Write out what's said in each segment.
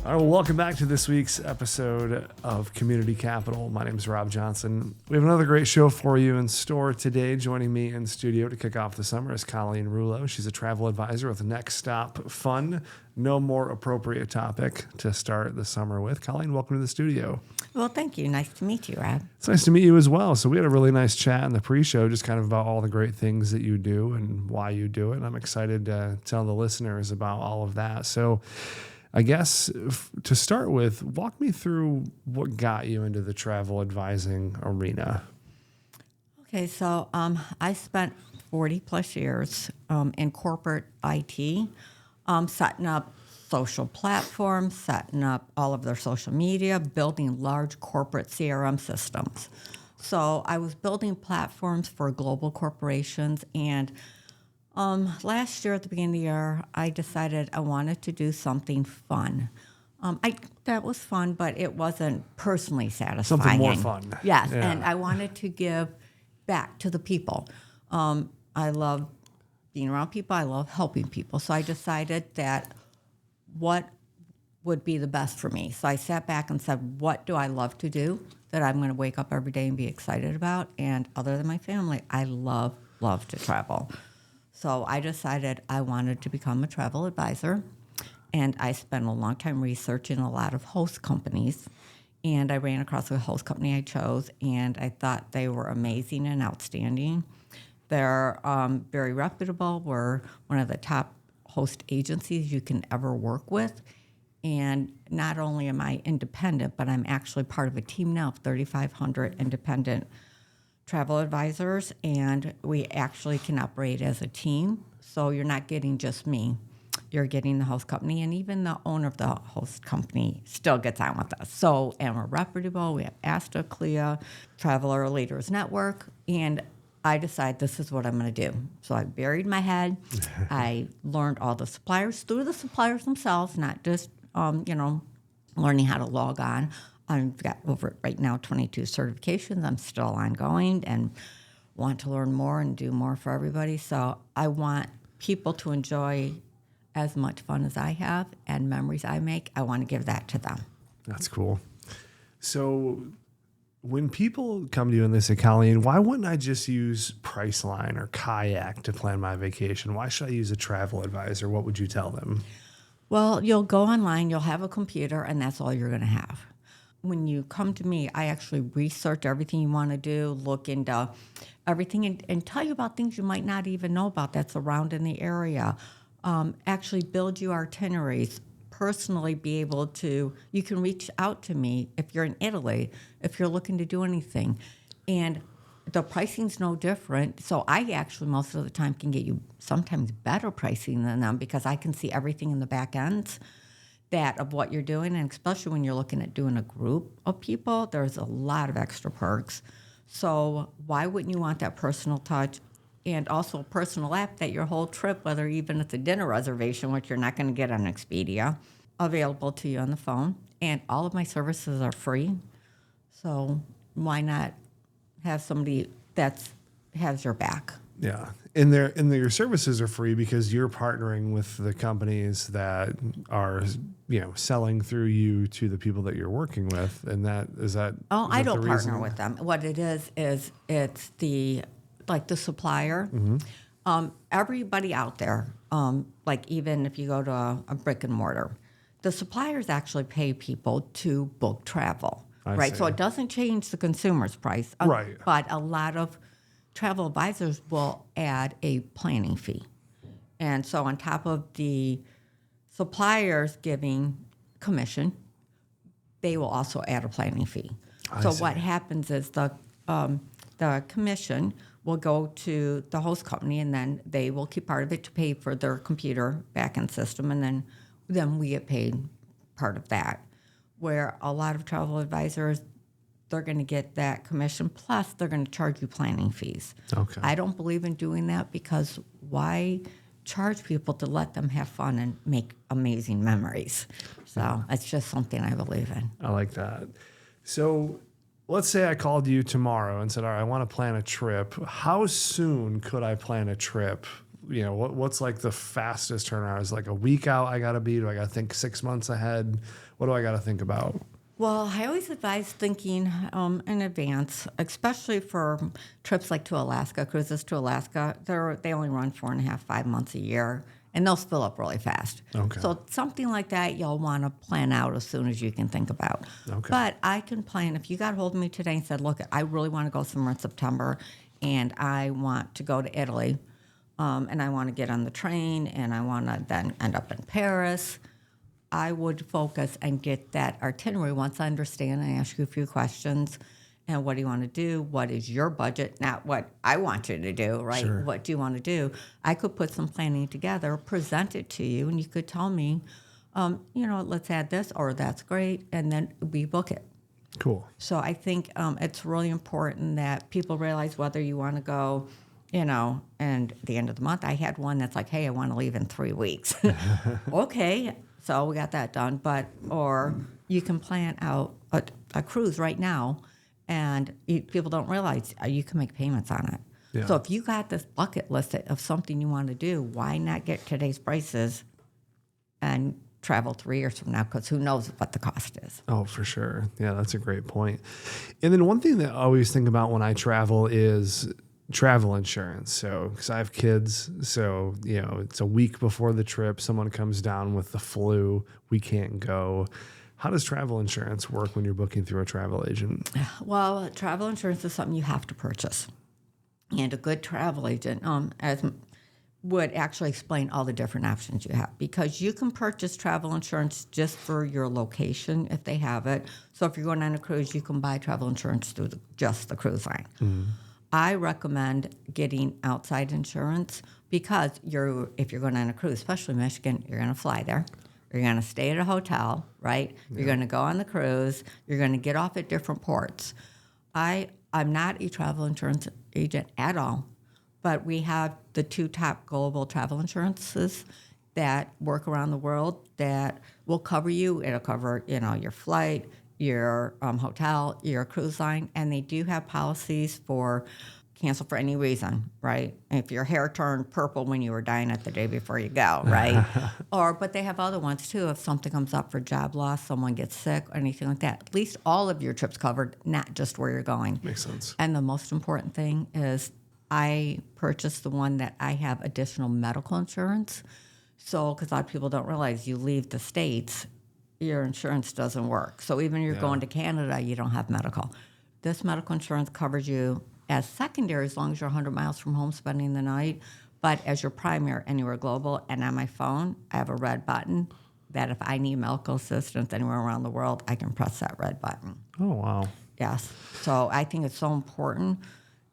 All right, well, welcome back to this week's episode of Community Capital. My name is Rob Johnson. We have another great show for you in store today. Joining me in studio to kick off the summer is Coleen Roulo. She's a travel advisor with Next Stop Fun. No more appropriate topic to start the summer with. Coleen, welcome to the studio. Well, thank you. Nice to meet you, Rob. It's nice to meet you as well. So we had a really nice chat in the pre-show, just kind of about all the great things that you do and why you do it. And I'm excited to tell the listeners about all of that. So I guess to start with, walk me through what got you into the travel advising arena. Okay, so I spent 40 plus years in corporate IT, setting up social platforms, setting up all of their social media, building large corporate CRM systems. So I was building platforms for global corporations, and last year at the beginning of the year, I decided I wanted to do something fun. That was fun, but it wasn't personally satisfying. Something more fun. Yes, Yeah. and I wanted to give back to the people. I love being around people. I love helping people. So I decided that what would be the best for me. So I sat back and said, what do I love to do that I'm going to wake up every day and be excited about? And other than my family, I love to travel. So I decided I wanted to become a travel advisor, and I spent a long time researching a lot of host companies, and I ran across a host company I chose, and I thought they were amazing and outstanding. They're very reputable. We're one of the top host agencies you can ever work with, and not only am I independent, but I'm actually part of a team now of 3,500 independent travel advisors, and we actually can operate as a team. So you're not getting just me. You're getting the host company, and even the owner of the host company still gets on with us. So, and we're reputable. We have ASTA, CLIA, Traveler Leaders Network, and I decided this is what I'm going to do. So I buried my head. I learned all the suppliers through the suppliers themselves, not just, learning how to log on. I've got over right now 22 certifications. I'm still ongoing and want to learn more and do more for everybody. So I want people to enjoy as much fun as I have and memories I make. I want to give that to them. That's cool. So when people come to you and they say, Coleen, why wouldn't I just use Priceline or Kayak to plan my vacation? Why should I use a travel advisor? What would you tell them? Well, you'll go online, you'll have a computer, and that's all you're going to have. When you come to me, I actually research everything you want to do, look into everything, and tell you about things you might not even know about that's around in the area. Actually build you itineraries, personally be able to, you can reach out to me if you're in Italy, if you're looking to do anything. And the pricing's no different. So I actually most of the time can get you sometimes better pricing than them because I can see everything in the back ends that of what you're doing, and especially when you're looking at doing a group of people, there's a lot of extra perks. So why wouldn't you want that personal touch and also a personal app that your whole trip, whether even it's a dinner reservation, which you're not going to get on Expedia, available to you on the phone. And all of my services are free. So why not have somebody that has your back? Yeah. And your services are free because you're partnering with the companies that are, selling through you to the people that you're working with. And I don't partner with them. What it is it's the supplier. Mm-hmm. Everybody out there, even if you go to a brick and mortar, the suppliers actually pay people to book travel, right? See. So it doesn't change the consumer's price. Right. But a lot of travel advisors will add a planning fee. And so on top of the suppliers giving commission, they will also add a planning fee. So what happens is the commission will go to the host company, and then they will keep part of it to pay for their computer backend system, and then we get paid part of that. Where a lot of travel advisors, they're going to get that commission, plus they're going to charge you planning fees. Okay. I don't believe in doing that because why charge people to let them have fun and make amazing memories? So it's just something I believe in. I like that. So let's say I called you tomorrow and said, all right, I want to plan a trip. How soon could I plan a trip what's like the fastest turnaround? Is it like a week out I got to be? Do I got to think 6 months ahead? What do I got to think about? Well, I always advise thinking in advance, especially for trips like to Alaska, cruises to Alaska. They only run 4.5, 5 months a year, and they'll fill up really fast. Okay. So something like that, you'll want to plan out as soon as you can think about. Okay. But I can plan. If you got hold of me today and said, look, I really want to go somewhere in September, and I want to go to Italy, and I want to get on the train, and I want to then end up in Paris, I would focus and get that itinerary once I understand and ask you a few questions. And what do you want to do? What is your budget? Not what I want you to do, right? Sure. What do you want to do? I could put some planning together, present it to you, and you could tell me, let's add this, or that's great, and then we book it. Cool. So I think it's really important that people realize whether you want to go, and the end of the month. I had one that's like, hey, I want to leave in 3 weeks. Okay. So we got that done, or you can plan out a cruise right now, and people don't realize you can make payments on it. Yeah. So if you got this bucket list of something you want to do, why not get today's prices and travel 3 years from now? Because who knows what the cost is. Oh, for sure. Yeah, that's a great point. And then one thing that I always think about when I travel is travel insurance. So, because I have kids, so, it's a week before the trip, someone comes down with the flu, we can't go. How does travel insurance work when you're booking through a travel agent? Well, travel insurance is something you have to purchase. And a good travel agent would actually explain all the different options you have, because you can purchase travel insurance just for your location if they have it. So if you're going on a cruise, you can buy travel insurance through just the cruise line. Mm-hmm. I recommend getting outside insurance because if you're going on a cruise, especially Michigan, you're going to fly there. You're going to stay at a hotel, right? Yeah. You're going to go on the cruise. You're going to get off at different ports. I'm not a travel insurance agent at all, but we have the 2 top global travel insurances that work around the world that will cover you. It'll cover, your flight, your hotel, your cruise line, and they do have policies for cancel for any reason, right? If your hair turned purple when you were dying it the day before you go, right? But they have other ones too. If something comes up for job loss, someone gets sick, or anything like that, at least all of your trips covered, not just where you're going. Makes sense. And the most important thing is I purchased the one that I have additional medical insurance. So, because a lot of people don't realize you leave the States, your insurance doesn't work. So even if you're going to Canada, you don't have medical. This medical insurance covers you as secondary as long as you're 100 miles from home spending the night, but as your primary anywhere global. And on my phone, I have a red button that if I need medical assistance anywhere around the world, I can press that red button. Oh, wow. Yes. So I think it's so important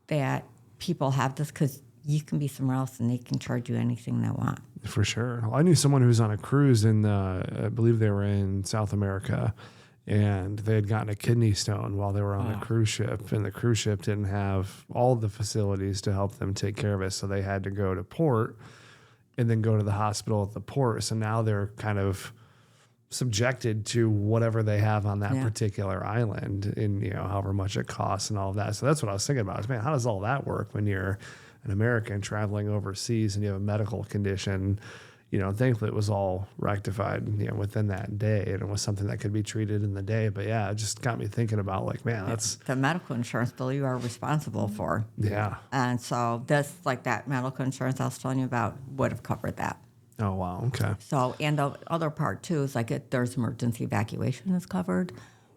that people have this, because you can be somewhere else and they can charge you anything they want. For sure. Well, I knew someone who was on a cruise I believe they were in South America, and they had gotten a kidney stone while they were on the cruise ship, and the cruise ship didn't have all the facilities to help them take care of it. So they had to go to port and then go to the hospital at the port. So now they're kind of subjected to whatever they have on that particular island, and however much it costs and all of that. So that's what I was thinking about is, man, how does all that work when you're an American traveling overseas and you have a medical condition? Thankfully it was all rectified, within that day, and it was something that could be treated in the day. But yeah, it just got me thinking about, like, man, that's the medical insurance bill you are responsible for. Yeah. And so this, like that medical insurance I was telling you about, would have covered that. Oh, wow. Okay. So, and the other part too is like there's emergency evacuation is covered.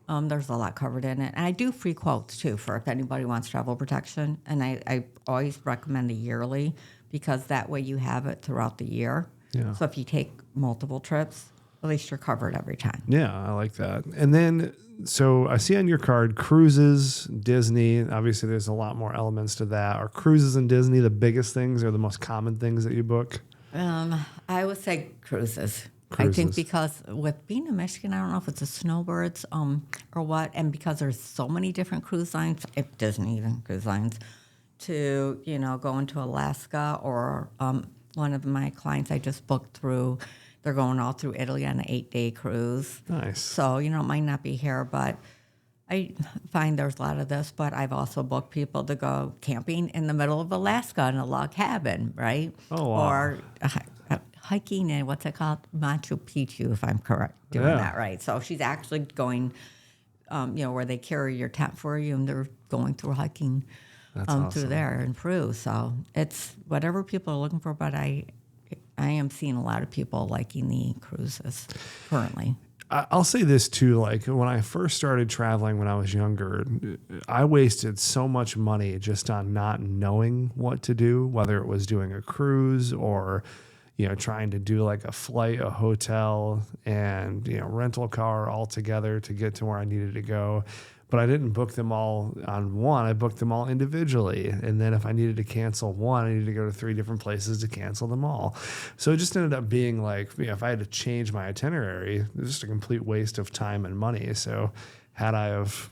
There's a lot covered in it. And I do free quotes too for if anybody wants travel protection. And I always recommend a yearly, because that way you have it throughout the year. Yeah. So if you take multiple trips, at least you're covered every time. Yeah, I like that. And then, so I see on your card, cruises, Disney. Obviously, there's a lot more elements to that. Are cruises and Disney the biggest things or the most common things that you book? I would say cruises. I think because with being in Michigan, I don't know if it's the snowbirds or what, and because there's so many different cruise lines, if Disney even cruise lines, to go into Alaska, or one of my clients I just booked through, they're going all through Italy on an 8-day cruise. Nice. So it might not be here, but I find there's a lot of this, but I've also booked people to go camping in the middle of Alaska in a log cabin, right? Oh, wow. Or hiking in what's it called? Machu Picchu, if I'm correct doing Yeah. that right. So she's actually going, where they carry your tent for you, and they're going through hiking That's awesome. through there in Peru. So it's whatever people are looking for, but I am seeing a lot of people liking the cruises currently. I'll say this too, like when I first started traveling when I was younger, I wasted so much money just on not knowing what to do, whether it was doing a cruise or, trying to do like a flight, a hotel, and, rental car all together to get to where I needed to go. But I didn't book them all on one. I booked them all individually. And then if I needed to cancel one, I needed to go to 3 different places to cancel them all. So it just ended up being like, if I had to change my itinerary, it was just a complete waste of time and money. So had I have,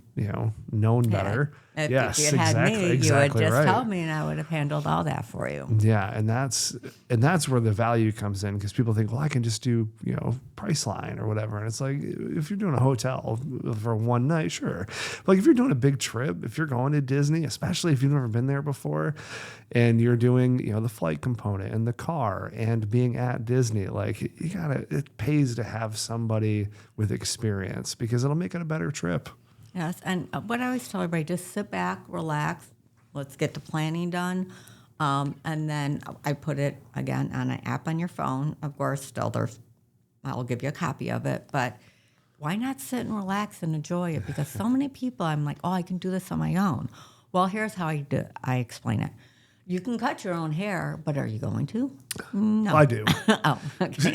known better. If yes, you had exactly, me, exactly you would just right. tell me, and I would have handled all that for you. Yeah, and that's where the value comes in, because people think, well, I can just do Priceline or whatever, and it's like, if you're doing a hotel for one night, sure. Like if you're doing a big trip, if you're going to Disney, especially if you've never been there before, and you're doing the flight component and the car and being at Disney, like it pays to have somebody with experience, because it'll make it a better trip. Yes, and what I always tell everybody, just sit back, relax, let's get the planning done. And then I put it, again, on an app on your phone. Of course, still I'll give you a copy of it, but why not sit and relax and enjoy it? Because so many people, I'm like, I can do this on my own. Well, here's how I explain it. You can cut your own hair, but are you going to? No. I do. Oh, okay.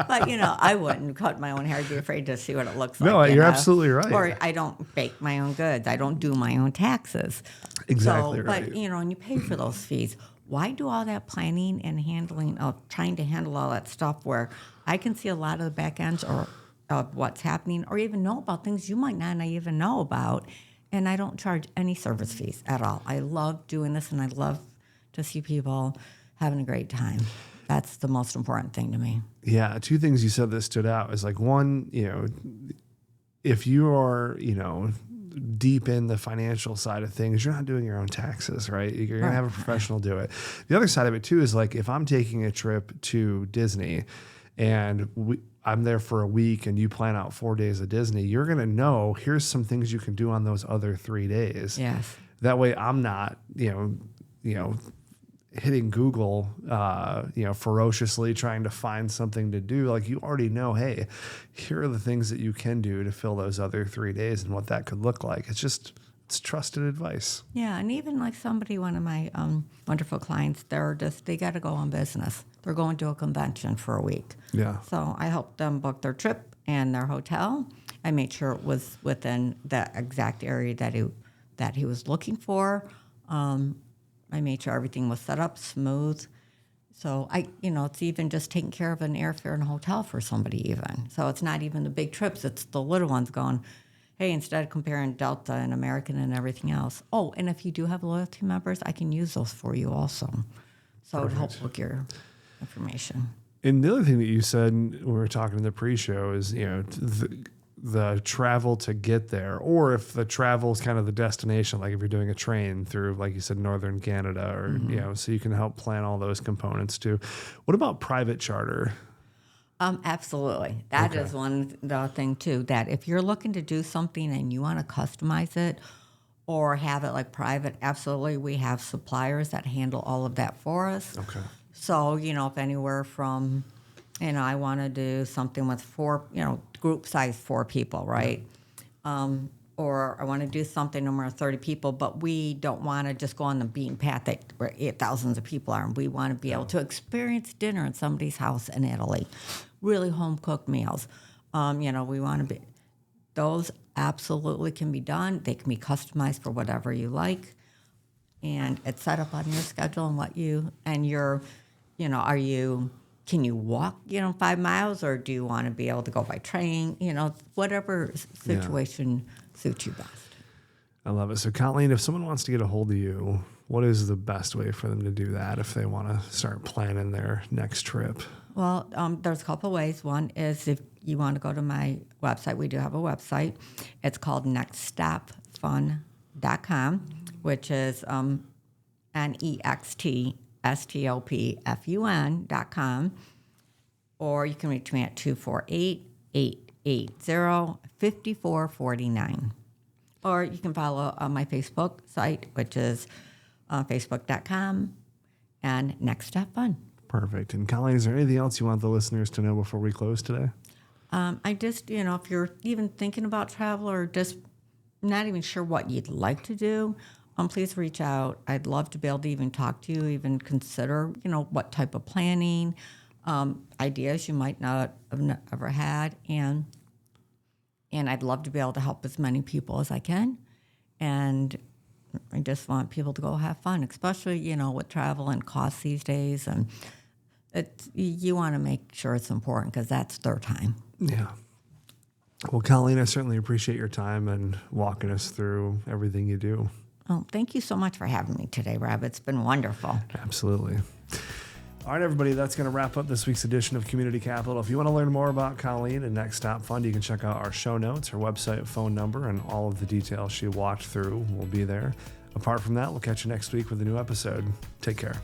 But, I wouldn't cut my own hair. I'd be afraid to see what it looks like. No, you're absolutely right. Or I don't bake my own goods. I don't do my own taxes. Exactly right. But, and you pay for those fees. Why do all that planning and handling, trying to handle all that stuff where I can see a lot of the back ends of what's happening, or even know about things you might not even know about. And I don't charge any service fees at all. I love doing this, and I love to see people having a great time. That's the most important thing to me. Yeah, 2 things you said that stood out is like, one, if you are, deep in the financial side of things, you're not doing your own taxes, right? You're going to have a professional do it. The other side of it too is like, if I'm taking a trip to Disney and I'm there for a week and you plan out 4 days of Disney, you're going to know, here's some things you can do on those other 3 days. Yes. That way I'm not, hitting Google, ferociously trying to find something to do. Like, you already know, hey, here are the things that you can do to fill those other 3 days and what that could look like. It's trusted advice. Yeah, and even like one of my wonderful clients, they got to go on business. They're going to a convention for a week. Yeah. So I helped them book their trip and their hotel. I made sure it was within the exact area that he was looking for. I made sure everything was set up smooth. So it's even just taking care of an airfare and a hotel for somebody even. So it's not even the big trips, it's the little ones going, hey, instead of comparing Delta and American and everything else. Oh, and if you do have loyalty members, I can use those for you also. So it helps with your information. And the other thing that you said when we were talking in the pre-show is, the travel to get there, or if the travel is kind of the destination, like if you're doing a train through, like you said, northern Canada, or so you can help plan all those components too. What about private charter? Absolutely. That is one thing too, that if you're looking to do something and you want to customize it or have it like private, absolutely. We have suppliers that handle all of that for us. Okay. So, if anywhere from, I want to do something with 4, group size 4 people, right? Or I want to do something when we're 30 people, but we don't want to just go on the beaten path that where thousands of people are. And we want to be able to experience dinner in somebody's house in Italy, really home-cooked meals. We want to be, those absolutely can be done. They can be customized for whatever you like. And it's set up on your schedule and can you walk, 5 miles, or do you want to be able to go by train? Whatever situation suits you best. I love it. So, Colleen, if someone wants to get a hold of you, what is the best way for them to do that if they want to start planning their next trip? Well, there's a couple of ways. One is if you want to go to my website, we do have a website. It's called nextstopfun.com, which is nextstopfun.com. Or you can reach me at 248-880-5449. Or you can follow my Facebook site, which is facebook.com and Next Step Fun. Perfect. And Colleen, is there anything else you want the listeners to know before we close today? I just, if you're even thinking about travel or just not even sure what you'd like to do, please reach out. I'd love to be able to even talk to you, even consider, what type of planning, ideas you might not have ever had. And I'd love to be able to help as many people as I can. And I just want people to go have fun, especially, with travel and costs these days. And you want to make sure it's important because that's their time. Yeah. Well, Colleen, I certainly appreciate your time and walking us through everything you do. Oh, thank you so much for having me today, Rob. It's been wonderful. Absolutely. All right, everybody, that's going to wrap up this week's edition of Community Capital. If you want to learn more about Colleen and Next Stop Fund, you can check out our show notes, her website, phone number, and all of the details she walked through will be there. Apart from that, we'll catch you next week with a new episode. Take care.